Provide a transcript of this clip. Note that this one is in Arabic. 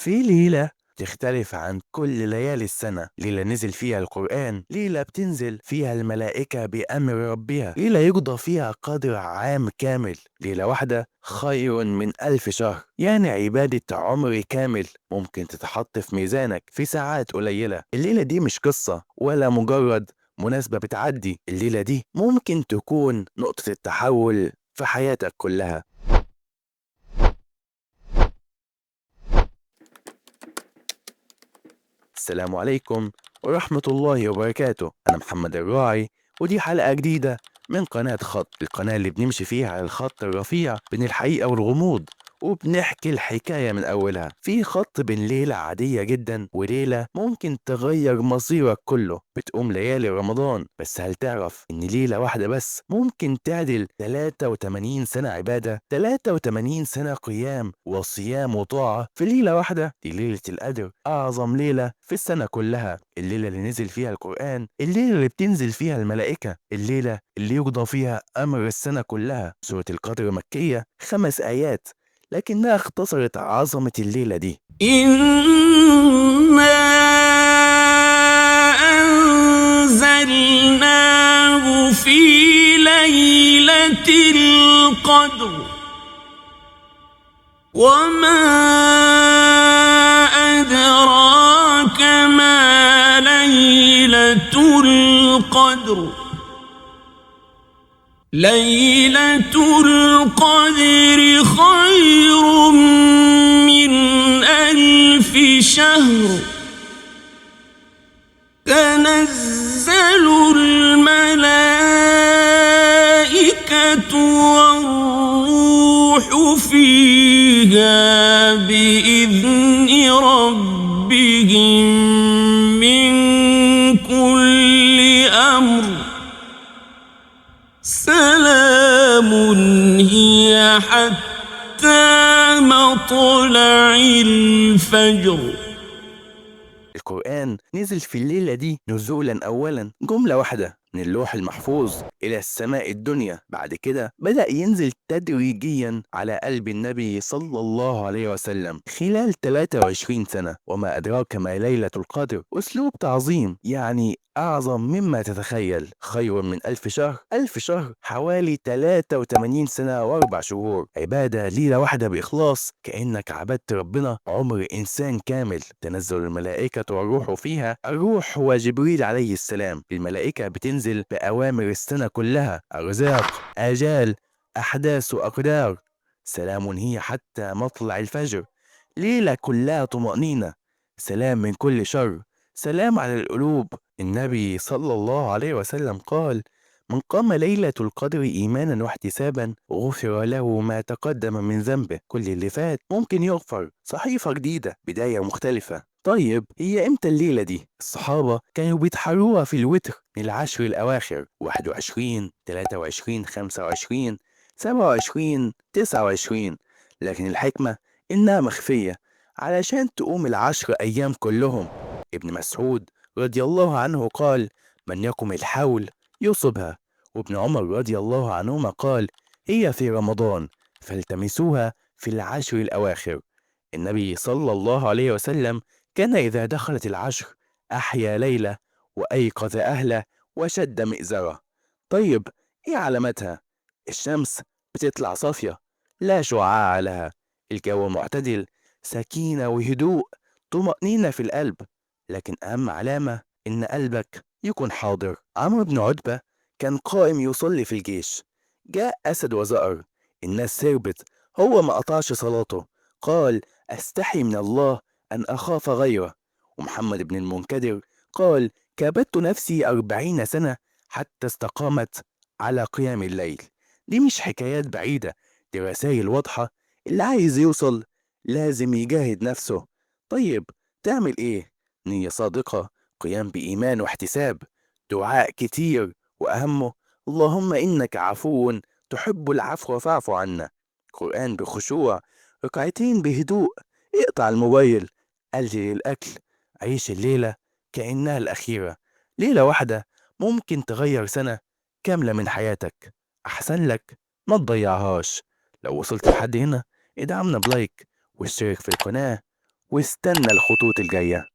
في ليلة تختلف عن كل ليالي السنة، ليلة نزل فيها القرآن، ليلة بتنزل فيها الملائكة بأمر ربها، ليلة يقضى فيها قدر عام كامل، ليلة واحدة خير من 1000 شهر، يعني عبادة عمر كامل ممكن تتحط في ميزانك في ساعات قليلة. الليلة دي مش قصة ولا مجرد مناسبة بتعدي، الليلة دي ممكن تكون نقطة التحول في حياتك كلها. السلام عليكم ورحمة الله وبركاته. أنا محمد الراعي، ودي حلقة جديدة من قناة خط، القناة اللي بنمشي فيها على الخط الرفيع بين الحقيقة والغموض، وبنحكي الحكاية من أولها. في خط بين ليلة عادية جدا وليلة ممكن تغير مصيرك كله، بتقوم ليالي رمضان. بس هل تعرف إن ليلة واحدة بس ممكن تعدل 83 سنة عبادة، 83 سنة قيام وصيام وطاعة في ليلة واحدة؟ دي ليلة القدر، أعظم ليلة في السنة كلها، الليلة اللي نزل فيها القرآن، الليلة اللي بتنزل فيها الملائكة، الليلة اللي يقضى فيها أمر السنة كلها. سورة القدر مكية 5 آيات، لكنها اختصرت عظمة الليلة دي. إنا أنزلناه في ليلة القدر وما أدراك ما ليلة القدر ليلة القدر خير من 1000 شهر تنزل الملائكة والروح فيها بإذن ربهم من كل أمر سلام هي حتى مطلع الفجر. القرآن نزل في الليلة دي نزولا أولا جملة واحدة من اللوح المحفوظ إلى السماء الدنيا، بعد كده بدأ ينزل تدريجيا على قلب النبي صلى الله عليه وسلم خلال 23 سنة. وما أدراك ما ليلة القدر، أسلوب تعظيم، يعني أعظم مما تتخيل. خير من 1000 شهر، 1000 شهر حوالي 83 سنة و4 شهور. عبادة ليلة واحدة بإخلاص، كأنك عبدت ربنا عمر إنسان كامل. تنزل الملائكة والروح فيها، الروح هو جبريل عليه السلام. الملائكة بتنزل بأوامر السنة كلها، أرزاق، آجال، أحداث وأقدار. سلام هي حتى مطلع الفجر، ليلة كلها طمأنينة، سلام من كل شر، سلام على القلوب. النبي صلى الله عليه وسلم قال: من قام ليلة القدر إيمانا واحتسابا غفر له ما تقدم من ذنبه. كل اللي فات ممكن يغفر، صحيفة جديدة، بداية مختلفة. طيب هي امتى الليلة دي؟ الصحابة كانوا بيتحروها في الوتر من العشر الأواخر، 21 23 25 27 29، لكن الحكمة إنها مخفية علشان تقوم ال10 أيام كلهم. ابن مسعود رضي الله عنه قال: من يقم الحول يصبها. وابن عمر رضي الله عنهما قال: هي في رمضان فالتمسوها في العشر الأواخر. النبي صلى الله عليه وسلم كان إذا دخلت العشر أحيا ليلة وأيقظ أهله وشد مئزره. طيب إيه علامتها؟ الشمس بتطلع صافية، لا شعاع لها، الجو معتدل، سكينة وهدوء، طمأنينة في القلب. لكن أهم علامة إن قلبك يكون حاضر. عمرو بن عتبة كان قائم يصلي في الجيش، جاء أسد وزأر، الناس سربت، هو ما قطعش صلاته، قال: أستحي من الله أن أخاف غيره. ومحمد بن المنكدر قال: كابدت نفسي 40 سنة حتى استقامت على قيام الليل. دي مش حكايات بعيدة، دي رسائل واضحة. اللي عايز يوصل لازم يجاهد نفسه. طيب تعمل إيه؟ نية صادقة، قيام بإيمان واحتساب، دعاء كتير، وأهمه: اللهم إنك عفو تحب العفو فاعف عنا. قرآن بخشوع، ركعتين بهدوء، اقطع الموبايل، قلل الأكل، عيش الليلة كأنها الأخيرة. ليلة واحدة ممكن تغير سنة كاملة من حياتك. أحسن لك ما تضيعهاش. لو وصلت لحد هنا ادعمنا بلايك واشترك في القناة، واستنى الخطوط الجاية.